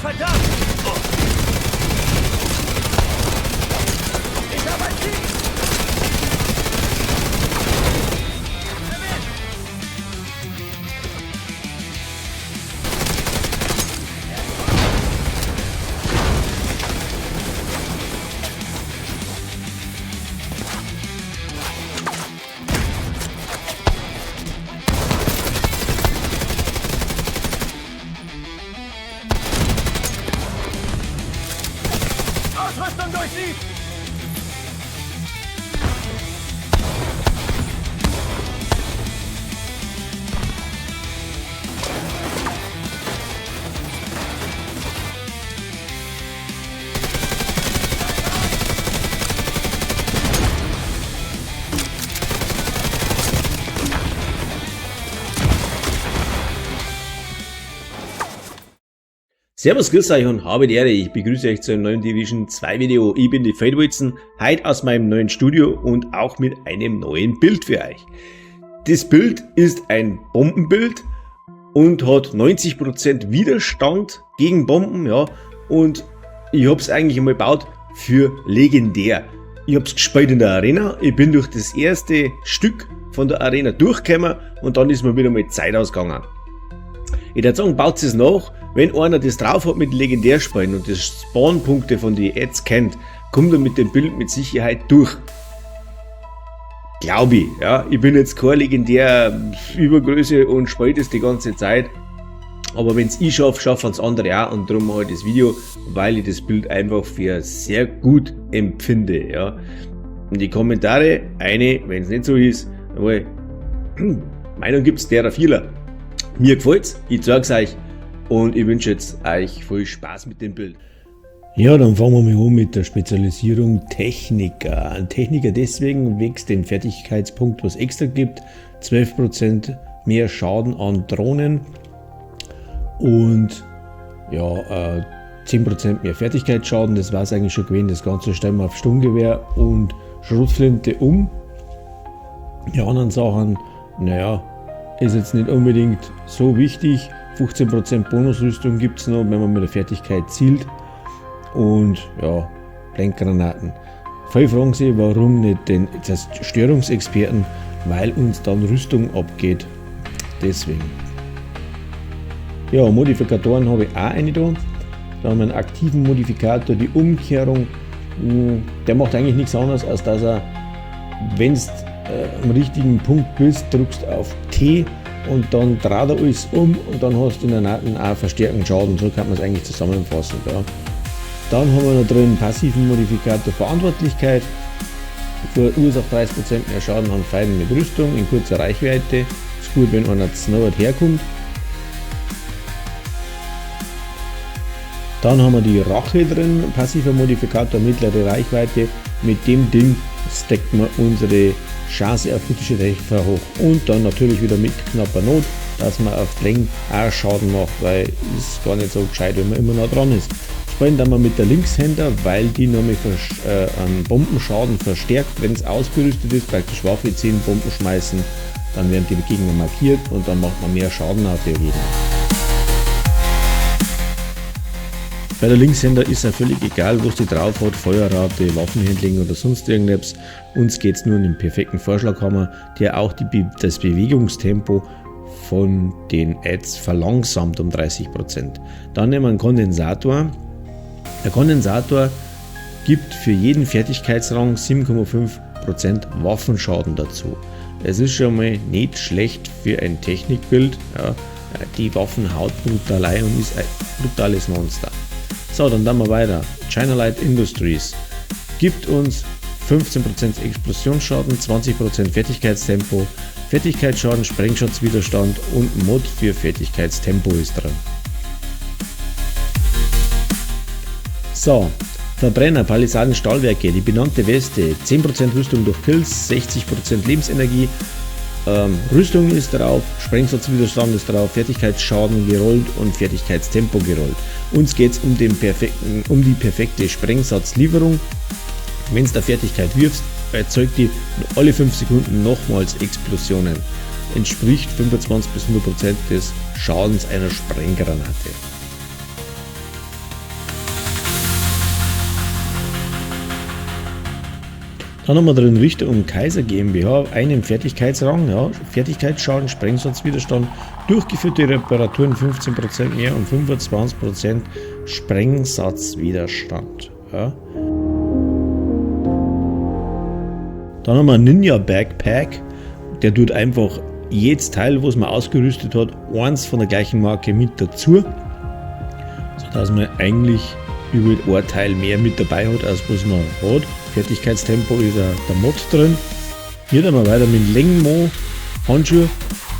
verdammt! Ich habe ein Ziel! Ausrüstung durchsieht! Servus, grüß euch und habe die Ehre, ich begrüße euch zu einem neuen Division 2 Video. Ich bin die Feldwilson, heute aus meinem neuen Studio und auch mit einem neuen Bild für euch. Das Bild ist ein Bombenbild und hat 90% Widerstand gegen Bomben, ja, und ich habe es eigentlich einmal gebaut für legendär. Ich habe es gespielt in der Arena, ich bin durch das erste Stück von der Arena durchgekommen und dann ist mir wieder mal Zeit ausgegangen. Ich würde sagen, baut es nach. Wenn einer das drauf hat mit Legendärspielen und das Spawnpunkte von den Ads kennt, kommt er mit dem Bild mit Sicherheit durch. Glaube ich, ja. Ich bin jetzt kein Legendär Übergröße und spiele das die ganze Zeit. Aber wenn es ich schaffe, schaffen es andere auch, und darum mache ich das Video, weil ich das Bild einfach für sehr gut empfinde, ja. In die Kommentare wenn es nicht so ist, aber Meinung gibt es derer vieler. Mir gefällt's, ich zeig's euch. Und ich wünsche jetzt euch viel Spaß mit dem Bild. Ja, dann fangen wir mal an mit der Spezialisierung Techniker. Ein Techniker deswegen wegen dem Fertigkeitspunkt, was extra gibt. 12% mehr Schaden an Drohnen und ja, 10% mehr Fertigkeitsschaden. Das war es eigentlich schon gewesen. Das Ganze stellen wir auf Sturmgewehr und Schrotflinte um. Die anderen Sachen, naja, ist jetzt nicht unbedingt so wichtig. 15% Bonusrüstung gibt es noch, wenn man mit der Fertigkeit zielt. Und ja, Blendgranaten. Viele fragen sich, warum nicht den Zerstörungsexperten, weil uns dann Rüstung abgeht. Deswegen. Ja, Modifikatoren habe ich auch eine da. Da haben wir einen aktiven Modifikator, die Umkehrung. Der macht eigentlich nichts anderes, als dass er, wenn du am richtigen Punkt bist, drückst auf T und dann dreht er alles um und dann hast du in der Naten auch verstärkten Schaden. So kann man es eigentlich zusammenfassen. Ja. Dann haben wir noch drin passiven Modifikator Verantwortlichkeit. Verursacht 30% mehr Schaden an Feinden mit Rüstung in kurzer Reichweite. Ist gut, wenn einer zu nah herkommt. Dann haben wir die Rache drin, passiver Modifikator mittlere Reichweite. Mit dem Ding stackt man unsere Chance auf kritische Treffer hoch. Und dann natürlich wieder mit knapper Not, dass man auf Längen auch Schaden macht, weil ist gar nicht so gescheit, wenn man immer noch dran ist. Spielen dann mal mit der Linkshänder, weil die nämlich an Bombenschaden verstärkt, wenn es ausgerüstet ist, praktisch Waffe ziehen, Bomben schmeißen, dann werden die Gegner markiert und dann macht man mehr Schaden auf die Gegner. Bei der Linkshänder ist ja völlig egal, was die drauf hat, Feuerrate, Waffenhandling oder sonst irgendetwas. Uns geht es nur um den perfekten Vorschlaghammer, der auch das Bewegungstempo von den Ads verlangsamt um 30%. Dann nehmen wir einen Kondensator. Der Kondensator gibt für jeden Fertigkeitsrang 7,5% Waffenschaden dazu. Es ist schon mal nicht schlecht für ein Technikbild. Ja, die Waffen haut brutal ein und ist ein brutales Monster. So, dann wir weiter. China Light Industries gibt uns 15% Explosionsschaden, 20% Fertigkeitstempo, Fertigkeitsschaden, Sprengschatzwiderstand und Mod für Fertigkeitstempo ist drin. So, Verbrenner, Palisaden, Stahlwerke, die benannte Weste, 10% Rüstung durch Kills, 60% Lebensenergie, Rüstung ist drauf, Sprengsatzwiderstand ist drauf, Fertigkeitsschaden gerollt und Fertigkeitstempo gerollt. Uns geht es um die perfekte Sprengsatzlieferung. Wenn du der Fertigkeit wirfst, erzeugt die alle 5 Sekunden nochmals Explosionen. Entspricht 25 bis 100% des Schadens einer Sprenggranate. Dann haben wir drin Richter und Kaiser GmbH, einen Fertigkeitsrang, ja, Fertigkeitsschaden, Sprengsatzwiderstand, durchgeführte Reparaturen 15% mehr und 25% Sprengsatzwiderstand. Ja. Dann haben wir einen Ninja Backpack, der tut einfach jedes Teil, was man ausgerüstet hat, eins von der gleichen Marke mit dazu, sodass man eigentlich über ein Teil mehr mit dabei hat, als was man hat. Fertigkeitstempo ist der Mod drin. Hier dann mal weiter mit Längenmo, Handschuhe,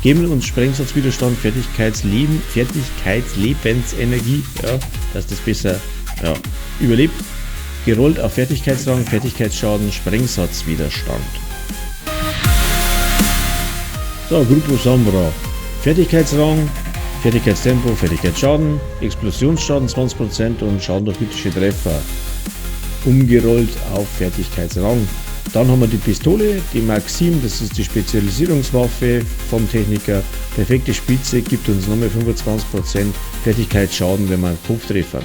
geben uns Sprengsatzwiderstand, Fertigkeitslebensenergie, ja, dass das besser überlebt. Gerollt auf Fertigkeitsrang, Fertigkeitsschaden, Sprengsatzwiderstand. So, Gruppo Sombra. Fertigkeitsrang, Fertigkeitstempo, Fertigkeitsschaden, Explosionsschaden 20% und Schaden durch kritische Treffer. Umgerollt auf Fertigkeitsrang. Dann haben wir die Pistole, die Maxim, das ist die Spezialisierungswaffe vom Techniker. Perfekte Spitze gibt uns nochmal 25% Fertigkeitsschaden, wenn wir Kopf treffen.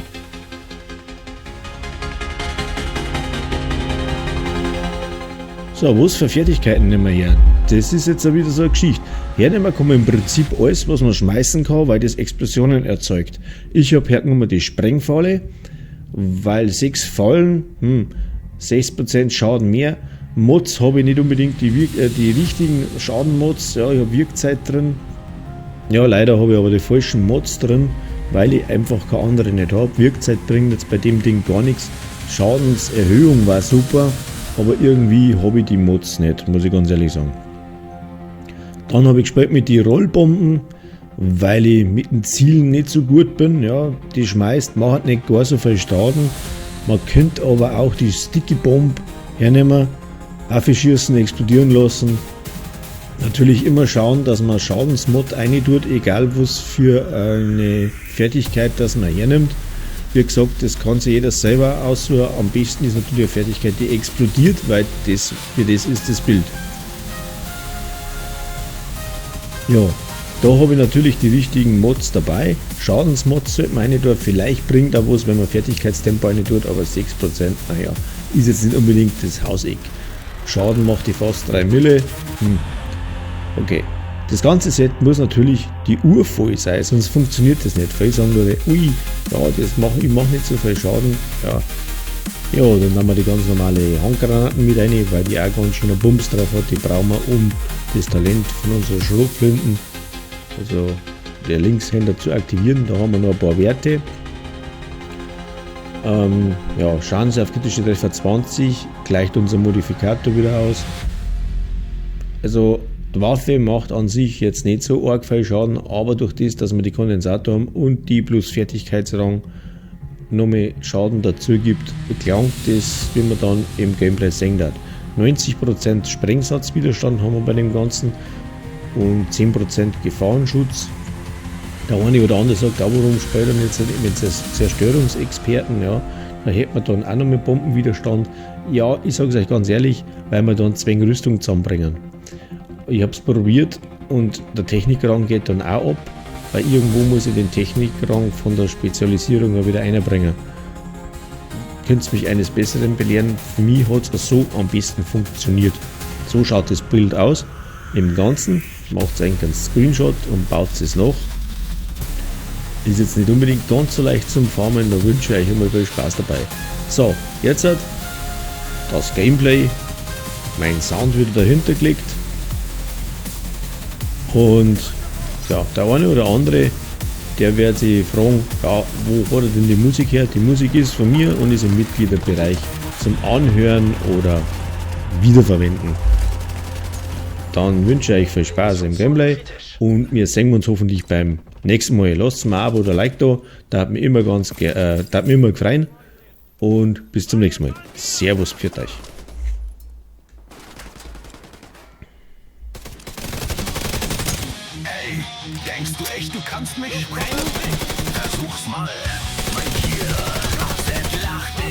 So, was für Fertigkeiten nehmen wir her? Das ist jetzt auch wieder so eine Geschichte. Hernehmen kann man im Prinzip alles, was man schmeißen kann, weil das Explosionen erzeugt. Ich habe hergenommen die Sprengfalle, weil 6 Fallen, 6% Schaden mehr. Mods habe ich nicht unbedingt die richtigen Schadenmods, ja, ich habe Wirkzeit drin. Ja, leider habe ich aber die falschen Mods drin, weil ich einfach keine andere nicht habe. Wirkzeit bringt jetzt bei dem Ding gar nichts. Schadenserhöhung war super, aber irgendwie habe ich die Mods nicht, muss ich ganz ehrlich sagen. Dann habe ich gespielt mit den Rollbomben, weil ich mit den Zielen nicht so gut bin. Ja, die schmeißt, macht nicht gar so viel Schaden. Man könnte aber auch die Sticky Bomb hernehmen, aufschießen, explodieren lassen. Natürlich immer schauen, dass man Schadensmod rein tut, egal was für eine Fertigkeit das man hernimmt. Wie gesagt, das kann sich jeder selber aussuchen. Am besten ist natürlich eine Fertigkeit, die explodiert, weil für das ist das Bild. Ja, da habe ich natürlich die richtigen Mods dabei. Schadensmods sollte man rein tun. Vielleicht bringt auch was, wenn man Fertigkeitstempo rein tut, aber 6%, naja, ist jetzt nicht unbedingt das Hauseck. Schaden macht die fast 3 Mille. Okay. Das ganze Set muss natürlich die Uhr voll sein, sonst funktioniert das nicht. Viele sagen nur, ui, ja, ich mache nicht so viel Schaden. Ja, dann haben wir die ganz normale Handgranaten mit rein, weil die auch ganz schön einen Bums drauf hat. Die brauchen wir, um das Talent von unseren Schrotflinten, also der Linkshänder, zu aktivieren. Da haben wir noch ein paar Werte. Schaden auf kritische Treffer 20, gleicht unser Modifikator wieder aus. Also die Waffe macht an sich jetzt nicht so arg viel Schaden, aber durch das, dass wir die Kondensator haben und die plus Fertigkeitsrang noch mehr Schaden dazu gibt, klangt das, wie man dann im Gameplay sehen wird. 90% Sprengsatzwiderstand haben wir bei dem Ganzen und 10% Gefahrenschutz. Der eine oder andere sagt, warum spielt er jetzt mit Zerstörungsexperten, ja, da hätte man dann auch noch mit Bombenwiderstand. Ja, ich sage es euch ganz ehrlich, weil wir dann 2 Rüstung zusammenbringen. Ich habe es probiert und der Technikrang geht dann auch ab, weil irgendwo muss ich den Technikrang von der Spezialisierung wieder einbringen. Könnt ihr mich eines Besseren belehren? Für mich hat es so am besten funktioniert. So schaut das Bild aus. Im Ganzen macht es eigentlich einen Screenshot und baut es nach. Ist jetzt nicht unbedingt ganz so leicht zum Farmen, da wünsche ich euch immer viel Spaß dabei. So, jetzt das Gameplay. Mein Sound wieder dahinter gelegt. Und ja, der eine oder andere, der wird sich fragen, ja, wo hat er denn die Musik her? Die Musik ist von mir und ist im Mitgliederbereich zum Anhören oder Wiederverwenden. Dann wünsche ich euch viel Spaß im Gameplay und wir sehen uns hoffentlich beim nächsten Mal. Lasst mir ein Abo oder Like da, da hat mich immer gefreut und bis zum nächsten Mal. Servus, pfiat euch. Denkst du echt, du kannst mich sprengen? Versuch's mal. Mein Killer. Lach dich.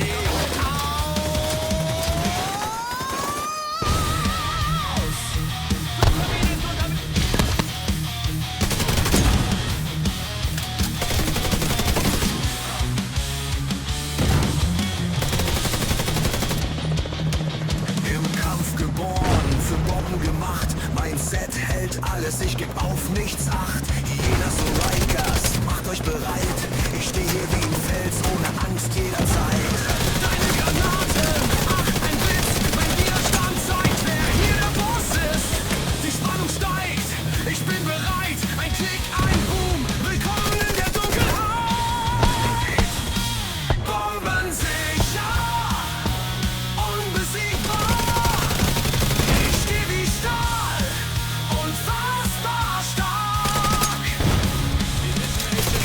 Im gilt alles, ich geb auf nichts Acht. Hyenas und Rikers, macht euch bereit. Ich stehe hier wie ein Fels, ohne Angst jederzeit. Deine Granaten, ach ein Witz. Mein Widerstand zeigt, wer hier der Boss ist. Die Spannung steigt, ich bin bereit. Ein Klick, ein Boom, willkommen in der Dunkelheit. Bombensicher, unbesiegbar. Ich steh wie Stahl, unfassbar stark.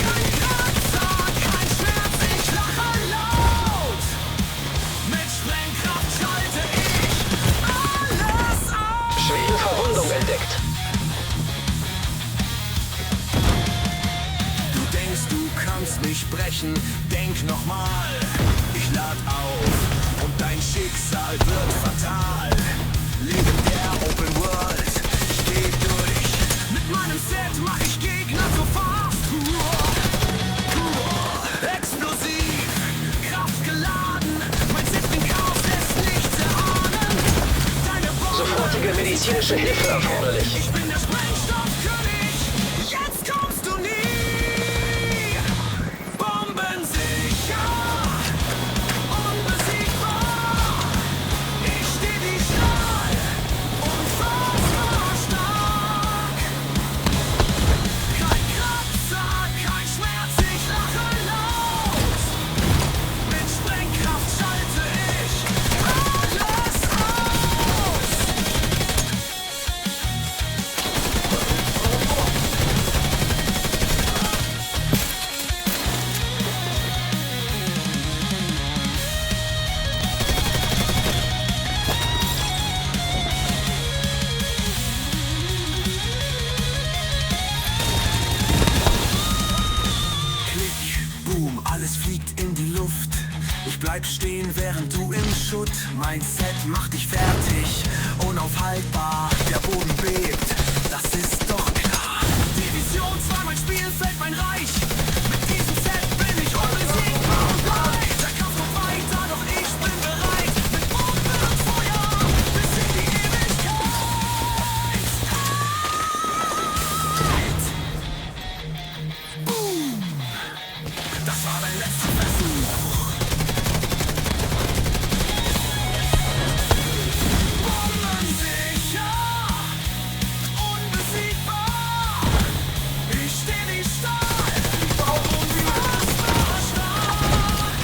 Kein Kratzer, kein Schmerz, ich lache laut. Mit Sprengkraft schalte ich alles aus. Schwere Verwundung entdeckt. Du denkst, du kannst mich brechen, denk nochmal. Ich lad auf und dein Schicksal wird fatal. Legendär Open World, ich geh durch. Mit meinem Set mach ich Gegner zur Fahrtour. Explosiv, kraftgeladen, mein Set bringt Chaos, lässt nichts erahnen. Deine Bombe, Sofortige medizinische Hilfe erforderlich. ich bin der Sprengstoffkönig, jetzt kommst du nie. Bombensicher, unbesiegbar. Ich steh wie Stahl, unfassbar stark. Kein Kratzer, kein Schmerz, ich lache laut. Mit Sprengkraft schalte ich alles aus. Klick, boom, alles fliegt in die Luft. Ich bleib stehen, während du im Schutt. Mein Set macht dich fertig, unaufhaltbar. Der Boden bebt, das ist doch klar. Division 2, mein Spielfeld, mein Reich. Mit diesem Set bin ich unbesiegbar und gleich. Der Kampf geht weiter, doch ich bin bereit. Mit Bombe und Feuer bis in die Ewigkeit. Boom! Das war dein letzter Versuch. Bombensicher, unbesiegbar. Ich steh wie Stahl, unfassbar stark.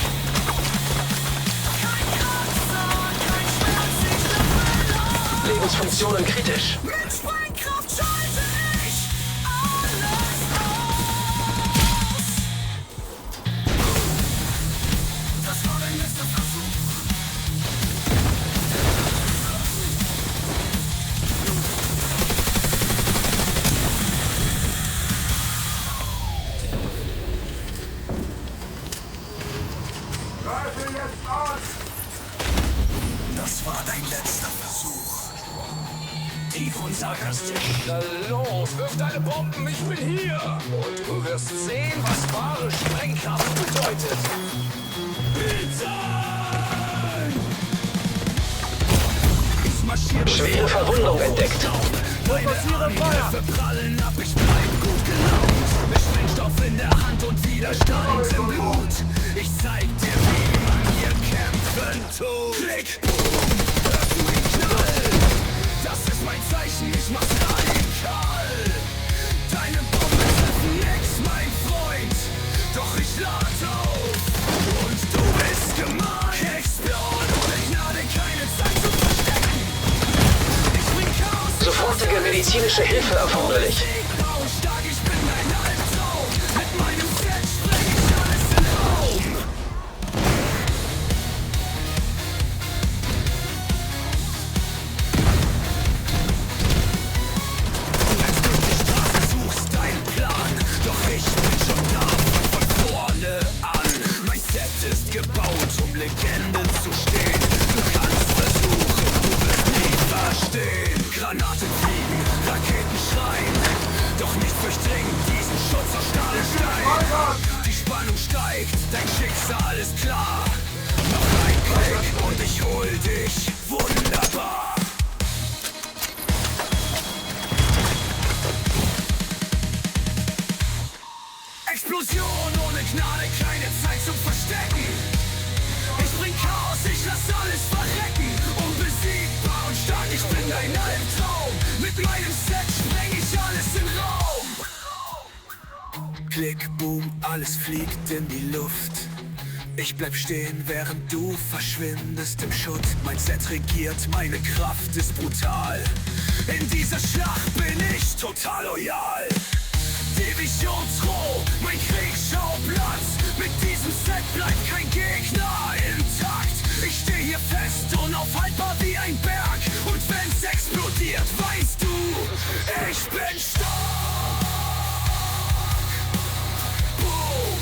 Kein Kratzer, kein Schmerz, ich lache laut. Lebensfunktionen kritisch. Mit Sprengkraft schalte ich alles aus. Das war dein letzter Versuch. Das war dein letzter Versuch. Tief und sarkastisch. Na los, wirf deine Bomben, ich bin hier. Und du wirst sehen, was wahre Sprengkraft bedeutet. Bitte! Ich marschiere Schwere Verwundung entdeckt. Fokussiere Feuer! Verprallen ab, ich bleib gut gelaunt. Mit Sprengstoff in der Hand und Widerstand im Blut. Ich zeig dir, wie man hier kämpfen tut. Klick! Hörst du den Knall? Das ist mein Zeichen, ich mach's radikal. Deine Bomben treffen nix, mein Freund. Doch ich lad auf und du bist gemein. Explode ohne Gnade, keine Zeit zu verstecken. Ich bring Chaos. Sofortige medizinische Hilfe erforderlich. Stark, ich bin ein Albtraum. Mit meinem Set spreng ich alles in Raum. Du rennst durch die Straße, suchst deinen Plan. Doch ich bin schon da, von vorne an. Mein Set ist gebaut, um Legenden zu stehen. Du kannst versuchen, du wirst nie verstehen. Granaten fliegen, Raketen schreien. Doch nichts durchdringt diesen Schutz aus Stahl und Stein. Die Spannung steigt, dein Schicksal ist klar. Noch ein Klick und ich hol dich. Wunderbar. Explosion ohne Gnade, keine Zeit zum Verstecken. Ich bring Chaos, ich lass alles verrecken. Unbesiegbar und stark, ich bin dein Albtraum. Mit meinem Set spreng ich alles in Raum. Klick, boom, alles fliegt in die Luft. Ich bleib stehen, während du verschwindest im Schutt. Mein Set regiert, meine Kraft ist brutal. In dieser Schlacht bin ich total loyal. Divisionsroh, mein Kriegsschauplatz. Mit diesem Set bleibt kein Gegner intakt. Ich steh hier fest, unaufhaltbar wie ein Berg. Und wenn's explodiert, weißt du, ich bin stark. Boom.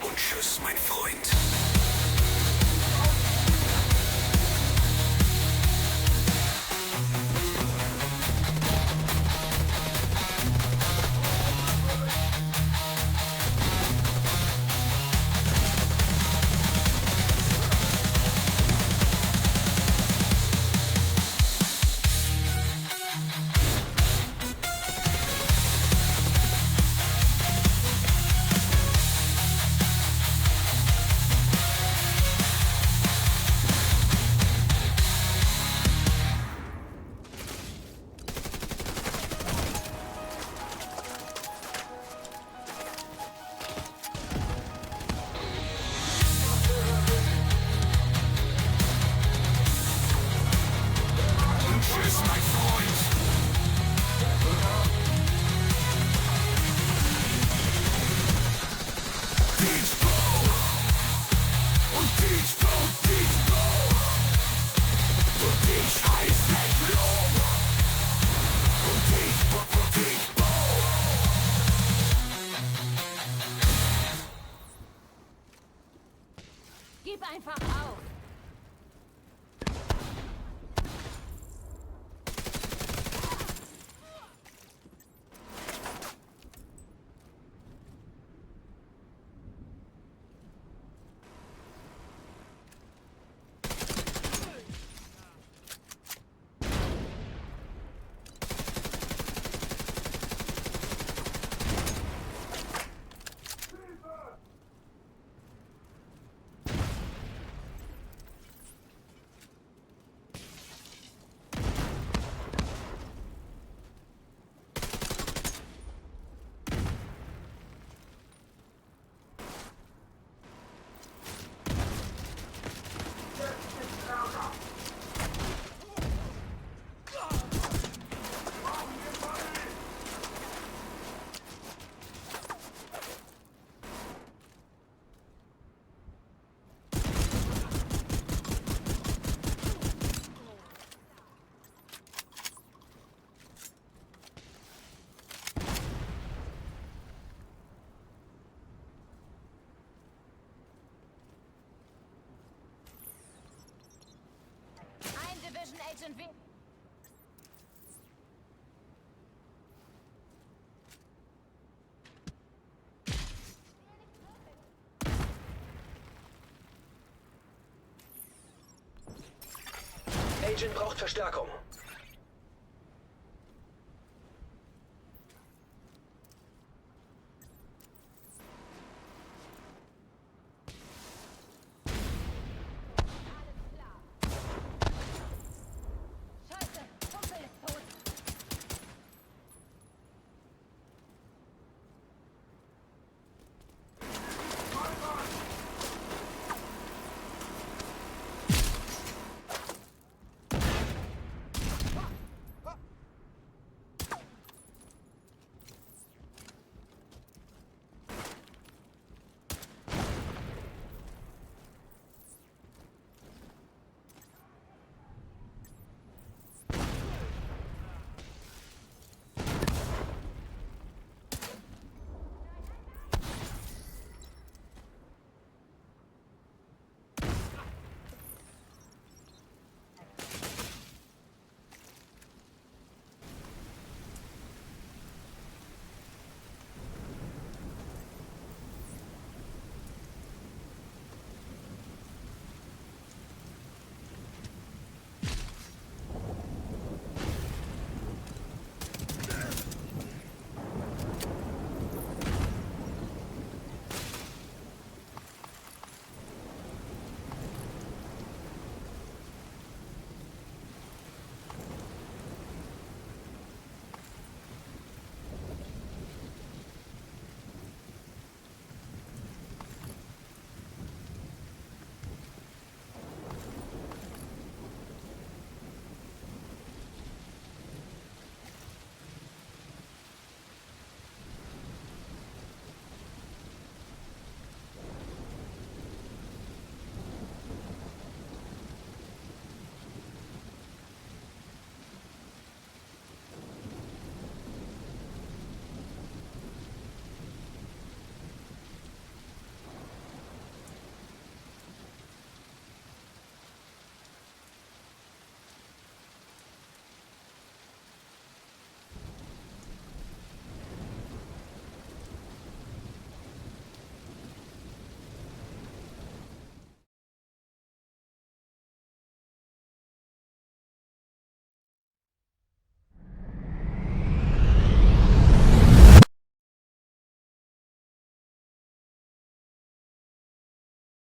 Und tschüss, mein Freund. Gib einfach auf! Division Agent W. Agent braucht Verstärkung.